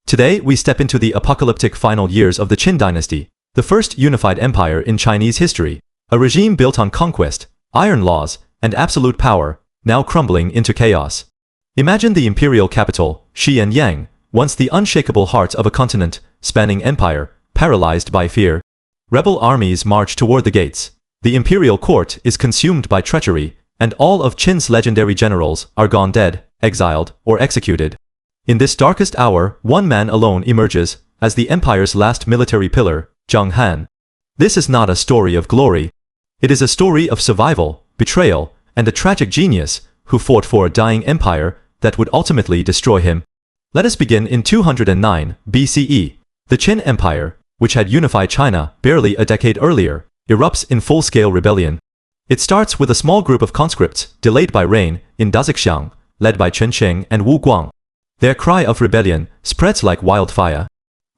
Today, we step into the apocalyptic final years of the Qin dynasty, the first unified empire in Chinese history, a regime built on conquest, iron laws, and absolute power, now crumbling into chaos. Imagine the imperial capital, Xianyang, once the unshakable heart of a continent, spanning empire, paralyzed by fear. Rebel armies march toward the gates. The imperial court is consumed by treachery, and all of Qin's legendary generals are gone dead, exiled, or executed. In this darkest hour, one man alone emerges as the empire's last military pillar, Zhang. This is not a story of glory. It is a story of survival, betrayal, and a tragic genius who fought for a dying empire that would ultimately destroy him. Let us begin in 209 BCE. The Qin Empire, which had unified China barely a decade earlier, erupts in full-scale rebellion. It starts with a small group of conscripts delayed by rain in Daxiang, led by Chen Sheng and Wu Guang. Their cry of rebellion spreads like wildfire.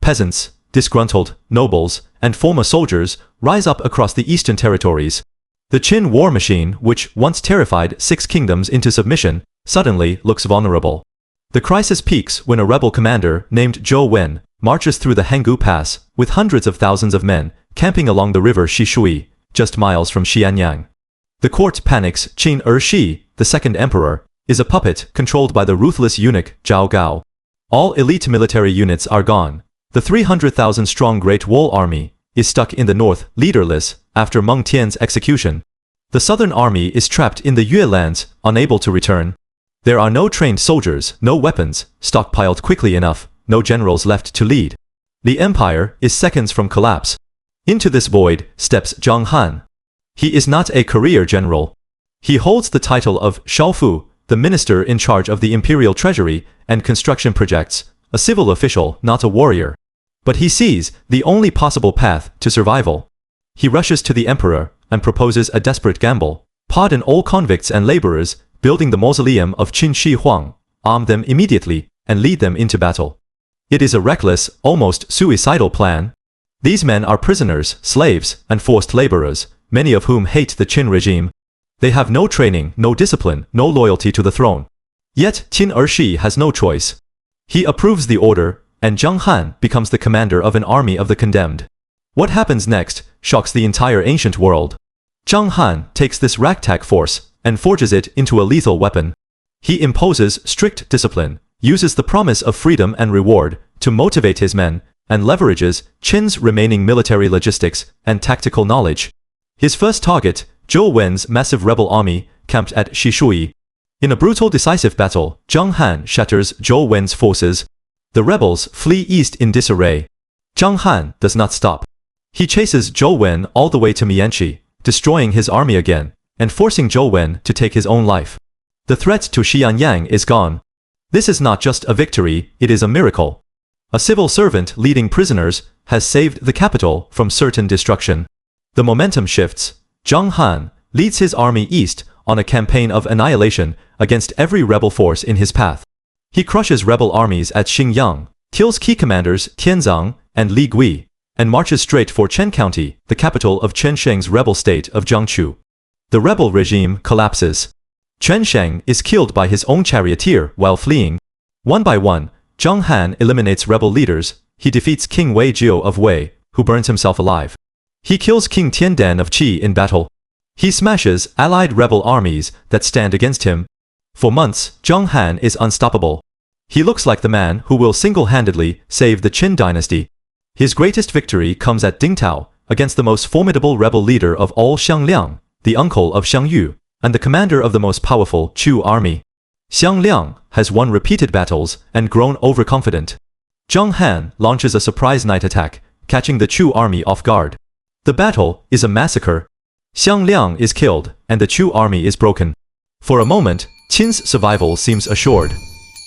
Peasants, disgruntled, nobles, and former soldiers rise up across the eastern territories. The Qin war machine, which once terrified 6 kingdoms into submission, suddenly looks vulnerable. The crisis peaks when a rebel commander named Zhou Wen marches through the Hanggu Pass with hundreds of thousands of men camping along the river Shishui, just miles from Xianyang. The court panics. Qin Shi, the second emperor, is a puppet controlled by the ruthless eunuch Zhao Gao. All elite military units are gone. The 300,000-strong Great Wall Army is stuck in the north, leaderless, after Meng Tian's execution. The southern army is trapped in the Yue lands, unable to return. There are no trained soldiers, no weapons, stockpiled quickly enough, no generals left to lead. The empire is seconds from collapse. Into this void steps Zhang. He is not a career general. He holds the title of Shaofu, the minister in charge of the imperial treasury and construction projects, a civil official, not a warrior. But he sees the only possible path to survival. He rushes to the emperor and proposes a desperate gamble: pardon all convicts and laborers, building the mausoleum of Qin Shi Huang, arm them immediately, and lead them into battle. It is a reckless, almost suicidal plan. These men are prisoners, slaves, and forced laborers, many of whom hate the Qin regime. They have no training, no discipline, no loyalty to the throne. Yet Qin Shi has no choice. He approves the order, and Zhang becomes the commander of an army of the condemned. What happens next shocks the entire ancient world. Zhang takes this ragtag force and forges it into a lethal weapon. He imposes strict discipline, uses the promise of freedom and reward to motivate his men, and leverages Qin's remaining military logistics and tactical knowledge. His first target, Zhou Wen's massive rebel army, camped at Shishui. In a brutal decisive battle, Zhang shatters Zhou Wen's forces. The rebels flee east in disarray. Zhang does not stop. He chases Zhou Wen all the way to Mianqi, destroying his army again, and forcing Zhou Wen to take his own life. The threat to Xianyang is gone. This is not just a victory, it is a miracle. A civil servant leading prisoners has saved the capital from certain destruction. The momentum shifts. Zhang leads his army east on a campaign of annihilation against every rebel force in his path. He crushes rebel armies at Xingyang, kills key commanders Tianzang and Li Gui, and marches straight for Chen County, the capital of Chen Sheng's rebel state of Jiangchu. The rebel regime collapses. Chen Sheng is killed by his own charioteer while fleeing. One by one, Zhang eliminates rebel leaders. He defeats King Wei Jiu of Wei, who burns himself alive. He kills King Tiandan of Qi in battle. He smashes allied rebel armies that stand against him. For months, Zhang is unstoppable. He looks like the man who will single-handedly save the Qin dynasty. His greatest victory comes at Dingtao, against the most formidable rebel leader of all, Xiang Liang, the uncle of Xiang Yu, and the commander of the most powerful Chu army. Xiang Liang has won repeated battles and grown overconfident. Zhang launches a surprise night attack, catching the Chu army off guard. The battle is a massacre. Xiang Liang is killed, and the Chu army is broken. For a moment, Qin's survival seems assured.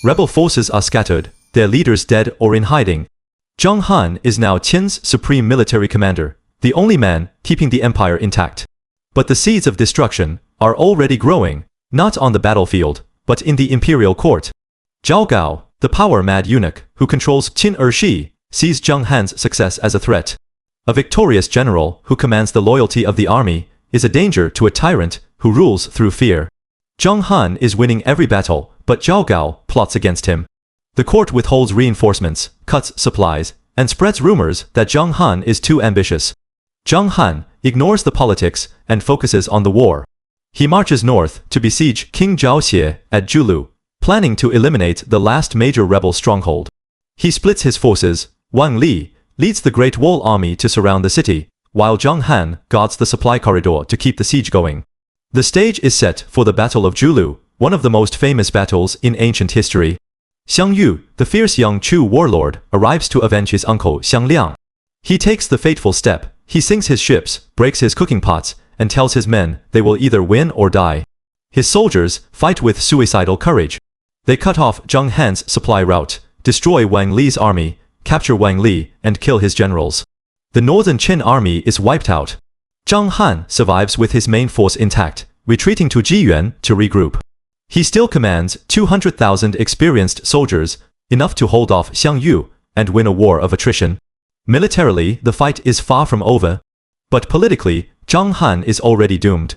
Rebel forces are scattered, their leaders dead or in hiding. Zhang is now Qin's supreme military commander, the only man keeping the empire intact. But the seeds of destruction are already growing, not on the battlefield, but in the imperial court. Zhao Gao, the power-mad eunuch who controls Qin Shi, sees Zhang success as a threat. A victorious general who commands the loyalty of the army is a danger to a tyrant who rules through fear. Zhang is winning every battle, but Zhao Gao plots against him. The court withholds reinforcements, cuts supplies, and spreads rumors that Zhang Han is too ambitious. Zhang Han ignores the politics and focuses on the war. He marches north to besiege King Zhao Xie at Julu, planning to eliminate the last major rebel stronghold. He splits his forces. Wang Li leads the Great Wall army to surround the city, while Zhang Han guards the supply corridor to keep the siege going. The stage is set for the Battle of Julu, one of the most famous battles in ancient history. Xiang Yu, the fierce young Chu warlord, arrives to avenge his uncle Xiang Liang. He takes the fateful step. He sinks his ships, breaks his cooking pots, and tells his men they will either win or die. His soldiers fight with suicidal courage. They cut off Zhang Han's supply route, destroy Wang Li's army, capture Wang Li, and kill his generals. The northern Qin army is wiped out. Zhang Han survives with his main force intact, retreating to Jiyuan to regroup. He still commands 200,000 experienced soldiers, enough to hold off Xiang Yu and win a war of attrition. Militarily, the fight is far from over. But politically, Zhang Han is already doomed.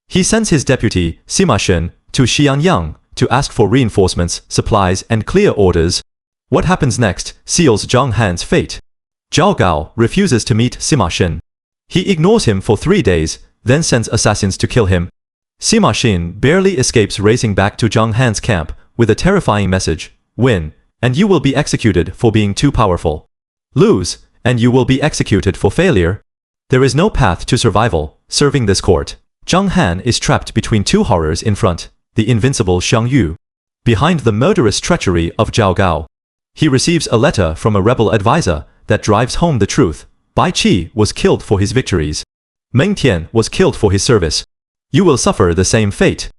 He sends his deputy, Sima Shen, to Xianyang to ask for reinforcements, supplies, and clear orders. What happens next seals Zhang Han's fate. Zhao Gao refuses to meet Sima Shen. He ignores him for 3 days, then sends assassins to kill him. Sima Shen barely escapes racing back to Zhang Han's camp with a terrifying message: win, and you will be executed for being too powerful. Lose, and you will be executed for failure. There is no path to survival. Serving this court, Zhang Han is trapped between two horrors in front: the invincible Xiang Yu, behind the murderous treachery of Zhao Gao. He receives a letter from a rebel advisor that drives home the truth. Bai Qi was killed for his victories. Meng Tian was killed for his service. You will suffer the same fate.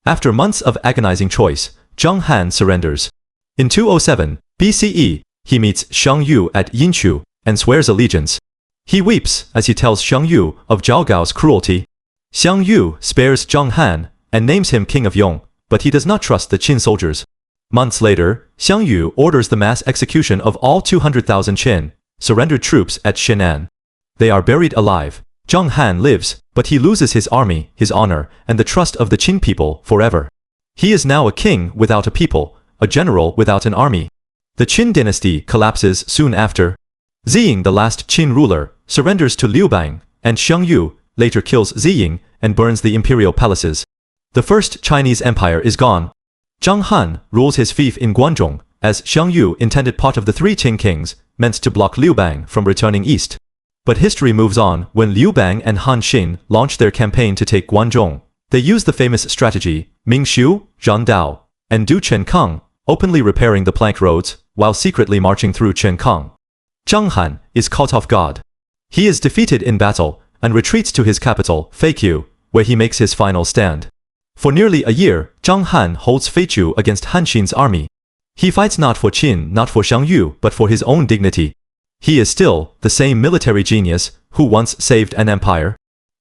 After months of agonizing choice, Zhang Han surrenders. In 207 BCE, he meets Xiang Yu at Yinchu and swears allegiance. He weeps as he tells Xiang Yu of Zhao Gao's cruelty. Xiang Yu spares Zhang Han and names him king of Yong, but he does not trust the Qin soldiers. Months later, Xiang Yu orders the mass execution of all 200,000 Qin surrendered troops at Shinan. They are buried alive. Zhang Han lives, but he loses his army, his honor, and the trust of the Qin people forever. He is now a king without a people, a general without an army. The Qin dynasty collapses soon after. Ziying, the last Qin ruler, surrenders to Liu Bang, and Xiang Yu later kills Ziying and burns the imperial palaces. The first Chinese empire is gone. Zhang Han rules his fief in Guangzhong, as Xiang Yu intended part of the 3 Qin kings, meant to block Liu Bang from returning east. But history moves on when Liu Bang and Han Xin launched their campaign to take Guangzhong. They used the famous strategy, Ming Xiu, Zhang Dao, and Du Chenkang, openly repairing the plank roads, while secretly marching through Chenkang. Zhang Han is caught off guard. He is defeated in battle and retreats to his capital, Feiqiu, where he makes his final stand. For nearly a year, Zhang Han holds Feiqiu against Han Xin's army. He fights not for Qin, not for Xiang Yu, but for his own dignity. He is still the same military genius who once saved an empire.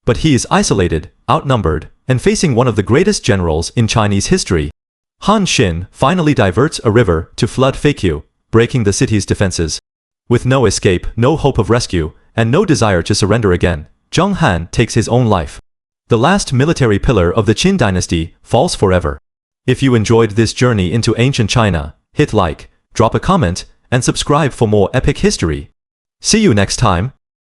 But he is isolated, outnumbered, and facing one of the greatest generals in Chinese history. Han Xin finally diverts a river to flood Feiqiu, breaking the city's defenses. With no escape, no hope of rescue, and no desire to surrender again, Zhang Han takes his own life. The last military pillar of the Qin dynasty falls forever. If you enjoyed this journey into ancient China, hit like, drop a comment, and subscribe for more epic history. See you next time.